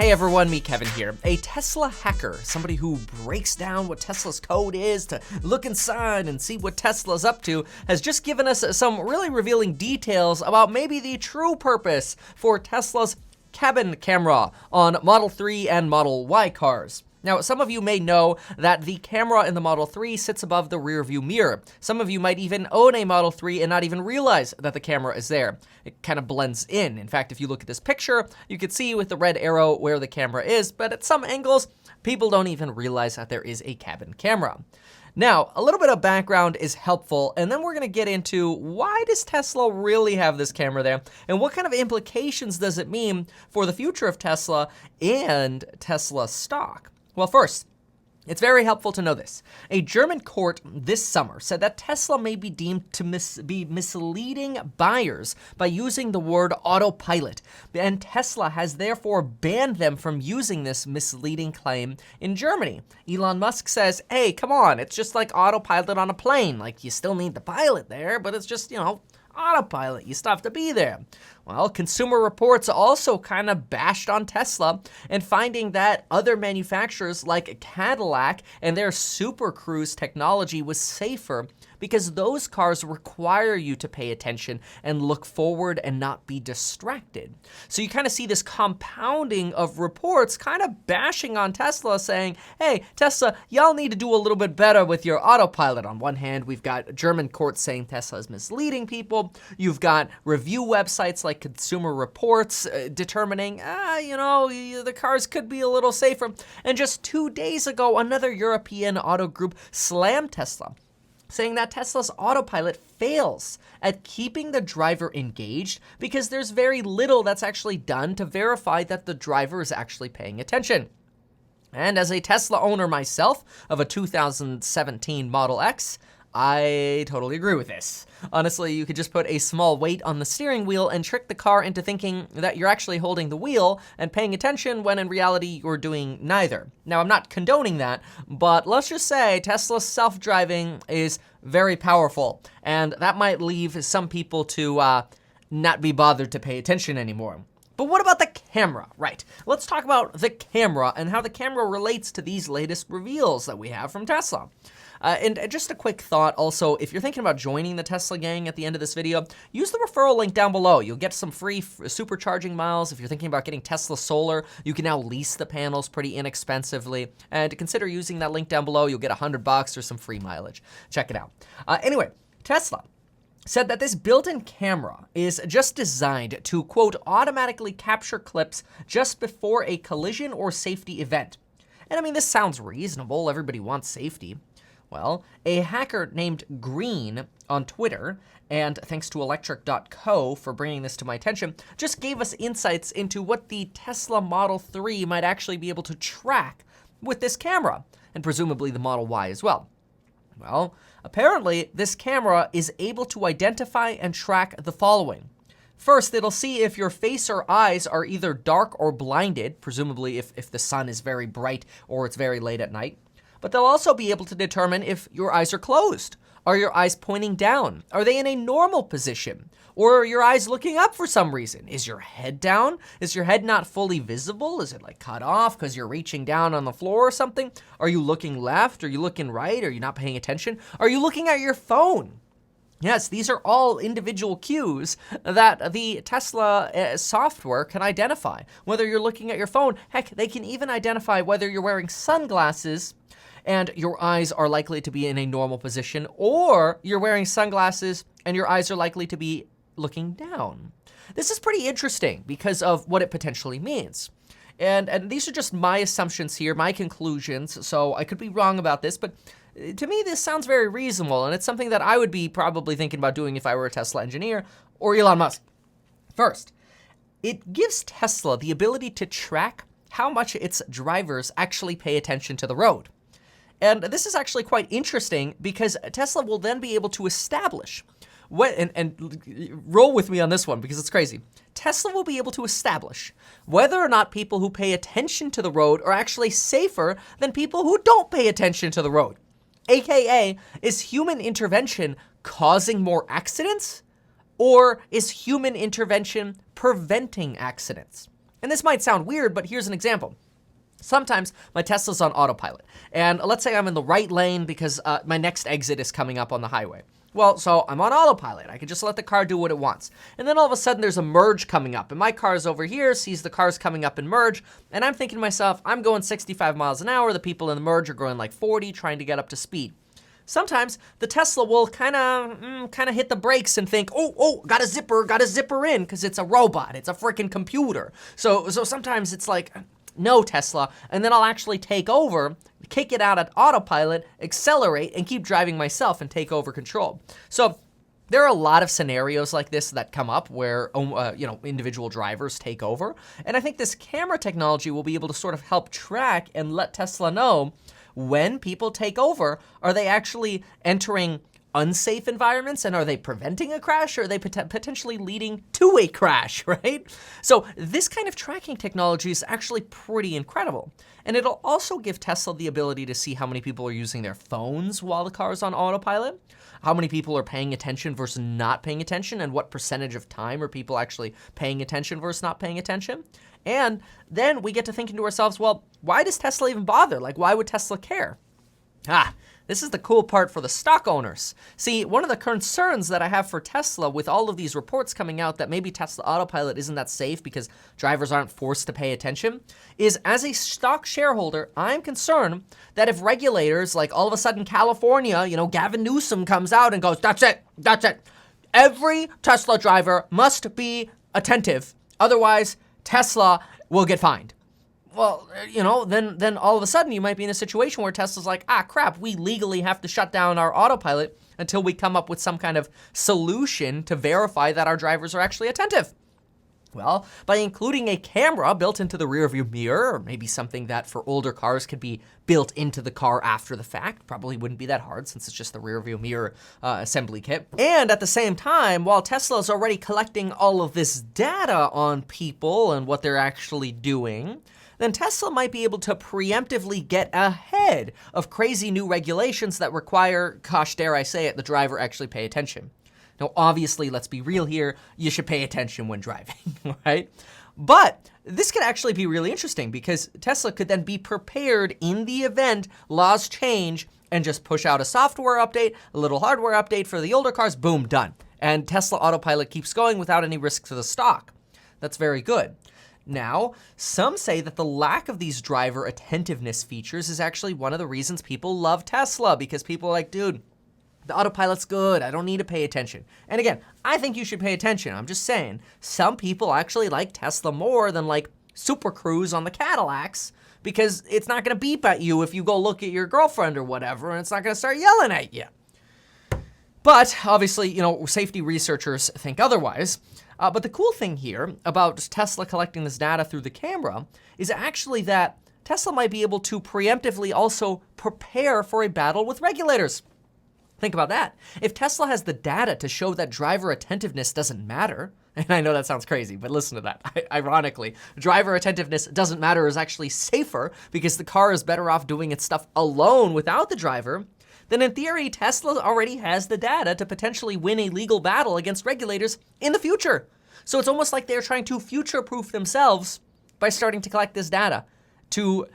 Hey everyone, me Kevin here, a Tesla hacker, somebody who breaks down what Tesla's code is to look inside and see what Tesla's up to, has just given us some really revealing details about maybe the true purpose for Tesla's cabin camera on Model 3 and Model Y cars. Now, some of you may know that the camera in the Model 3 sits above the rear view mirror. Some of you might even own a Model 3 and not even realize that the camera is there. It kind of blends in. In fact, if you look at this picture, you can see with the red arrow where the camera is, but at some angles, people don't even realize that there is a cabin camera. Now, a little bit of background is helpful, and then we're going to get into why does Tesla really have this camera there, and what kind of implications does it mean for the future of Tesla and Tesla stock? Well, first, it's very helpful to know this. A German court this summer said that Tesla may be deemed to be misleading buyers by using the word autopilot, and Tesla has therefore banned them from using this misleading claim in Germany. Elon Musk says, hey, come on, it's just like autopilot on a plane. Like, you still need the pilot there, but it's just, autopilot. You still have to be there. Well, Consumer Reports also kind of bashed on Tesla and finding that other manufacturers like Cadillac and their Super Cruise technology was safer because those cars require you to pay attention and look forward and not be distracted. So you kind of see this compounding of reports kind of bashing on Tesla, saying, hey, Tesla, y'all need to do a little bit better with your autopilot. On one hand, we've got German courts saying Tesla is misleading people. You've got review websites like Consumer Reports determining, the cars could be a little safer. And just 2 days ago, another European auto group slammed Tesla, saying that Tesla's autopilot fails at keeping the driver engaged because there's very little that's actually done to verify that the driver is actually paying attention. And as a Tesla owner myself of a 2017 Model X, I totally agree with this. Honestly, you could just put a small weight on the steering wheel and trick the car into thinking that you're actually holding the wheel and paying attention when in reality you're doing neither. Now, I'm not condoning that, but let's just say Tesla's self-driving is very powerful, and that might leave some people to not be bothered to pay attention anymore. But what about the camera? Right, let's talk about the camera and how the camera relates to these latest reveals that we have from Tesla. And just a quick thought also, if you're thinking about joining the Tesla gang at the end of this video, use the referral link down below. You'll get some free supercharging miles. If you're thinking about getting Tesla Solar, you can now lease the panels pretty inexpensively. And consider using that link down below. You'll get $100 or some free mileage. Check it out. Anyway, Tesla said that this built-in camera is just designed to, quote, automatically capture clips just before a collision or safety event. And I mean, this sounds reasonable. Everybody wants safety. Well, a hacker named Green on Twitter, and thanks to Electric.co for bringing this to my attention, just gave us insights into what the Tesla Model 3 might actually be able to track with this camera, and presumably the Model Y as well. Well, apparently this camera is able to identify and track the following. First, it'll see if your face or eyes are either dark or blinded, presumably if the sun is very bright or it's very late at night. But they'll also be able to determine if your eyes are closed. Are your eyes pointing down? Are they in a normal position? Or are your eyes looking up for some reason? Is your head down? Is your head not fully visible? Is it like cut off because you're reaching down on the floor or something? Are you looking left? Are you looking right? Are you not paying attention? Are you looking at your phone? Yes, these are all individual cues that the Tesla software can identify. Whether you're looking at your phone, heck, they can even identify whether you're wearing sunglasses and your eyes are likely to be in a normal position, or you're wearing sunglasses and your eyes are likely to be looking down. This is pretty interesting because of what it potentially means. And these are just my assumptions here, my conclusions, so I could be wrong about this, but to me this sounds very reasonable, and it's something that I would be probably thinking about doing if I were a Tesla engineer or Elon Musk. First, it gives Tesla the ability to track how much its drivers actually pay attention to the road. And this is actually quite interesting because Tesla will then be able to establish, and roll with me on this one because it's crazy. Tesla will be able to establish whether or not people who pay attention to the road are actually safer than people who don't pay attention to the road. AKA, is human intervention causing more accidents, or is human intervention preventing accidents? And this might sound weird, but here's an example. Sometimes my Tesla's on autopilot, and let's say I'm in the right lane because my next exit is coming up on the highway. Well, so I'm on autopilot. I can just let the car do what it wants. And then all of a sudden there's a merge coming up, and my car's over here, sees the cars coming up in merge, and I'm thinking to myself, I'm going 65 miles an hour, the people in the merge are going like 40, trying to get up to speed. Sometimes the Tesla will kind of hit the brakes and think, oh, got a zipper in, because it's a robot, it's a freaking computer. So sometimes it's like, no, Tesla, and then I'll actually take over, kick it out at autopilot, accelerate, and keep driving myself and take over control. So there are a lot of scenarios like this that come up where individual drivers take over, and I think this camera technology will be able to sort of help track and let Tesla know when people take over, are they actually entering unsafe environments, and are they preventing a crash, or are they potentially leading to a crash, right? So this kind of tracking technology is actually pretty incredible. And it'll also give Tesla the ability to see how many people are using their phones while the car is on autopilot, how many people are paying attention versus not paying attention, and what percentage of time are people actually paying attention versus not paying attention. And then we get to thinking to ourselves, well, why does Tesla even bother? Like, why would Tesla care? This is the cool part for the stock owners. See, one of the concerns that I have for Tesla with all of these reports coming out that maybe Tesla Autopilot isn't that safe because drivers aren't forced to pay attention is, as a stock shareholder, I'm concerned that if regulators, like all of a sudden California, Gavin Newsom comes out and goes, that's it. Every Tesla driver must be attentive. Otherwise, Tesla will get fined. Well, then all of a sudden you might be in a situation where Tesla's like, crap, we legally have to shut down our autopilot until we come up with some kind of solution to verify that our drivers are actually attentive. Well, by including a camera built into the rearview mirror, or maybe something that for older cars could be built into the car after the fact, probably wouldn't be that hard since it's just the rearview mirror assembly kit. And at the same time, while Tesla is already collecting all of this data on people and what they're actually doing, then Tesla might be able to preemptively get ahead of crazy new regulations that require, gosh, dare I say it, the driver actually pay attention. Now, obviously, let's be real here, you should pay attention when driving, right? But this could actually be really interesting because Tesla could then be prepared in the event laws change and just push out a software update, a little hardware update for the older cars, boom, done. And Tesla Autopilot keeps going without any risk to the stock. That's very good. Now, some say that the lack of these driver attentiveness features is actually one of the reasons people love Tesla, because people are like, dude, the autopilot's good, I don't need to pay attention. And again, I think you should pay attention. I'm just saying, some people actually like Tesla more than like Super Cruise on the Cadillacs, because it's not gonna beep at you if you go look at your girlfriend or whatever, and it's not gonna start yelling at you. But obviously, safety researchers think otherwise. But the cool thing here about Tesla collecting this data through the camera is actually that Tesla might be able to preemptively also prepare for a battle with regulators. Think about that. If Tesla has the data to show that driver attentiveness doesn't matter, and I know that sounds crazy, but listen to that. Ironically, driver attentiveness doesn't matter is actually safer because the car is better off doing its stuff alone without the driver, then in theory, Tesla already has the data to potentially win a legal battle against regulators in the future. So it's almost like they're trying to future-proof themselves by starting to collect this data to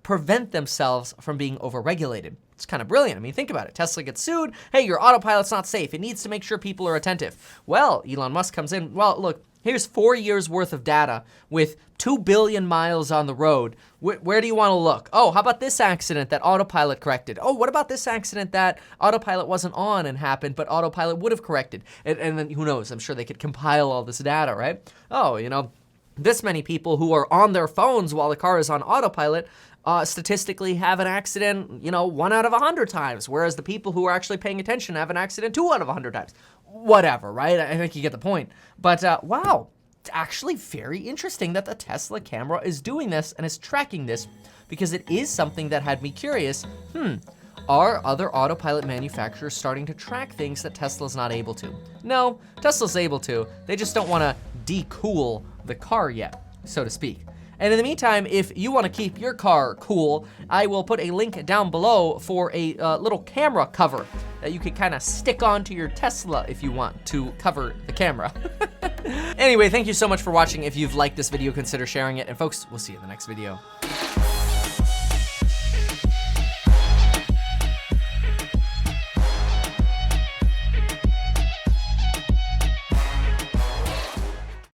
prevent themselves from being overregulated. It's kind of brilliant. I mean, think about it. Tesla gets sued. Hey, your autopilot's not safe. It needs to make sure people are attentive. Well, Elon Musk comes in. Well, look, here's 4 years worth of data with 2 billion miles on the road. Where do you want to look? Oh, how about this accident that autopilot corrected? Oh, what about this accident that autopilot wasn't on and happened, but autopilot would have corrected? And then who knows? I'm sure they could compile all this data, right? Oh, this many people who are on their phones while the car is on autopilot statistically have an accident, 1 out of 100 times, whereas the people who are actually paying attention have an accident 2 out of 100 times. Whatever, right? I think you get the point. But wow, it's actually very interesting that the Tesla camera is doing this and is tracking this, because it is something that had me curious. Are other autopilot manufacturers starting to track things that Tesla's not able to? No, Tesla's able to. They just don't want to de-cool the car yet, so to speak. And in the meantime, if you want to keep your car cool, I will put a link down below for a little camera cover that you can kind of stick onto your Tesla if you want to cover the camera. Anyway, thank you so much for watching. If you've liked this video, consider sharing it. And folks, we'll see you in the next video.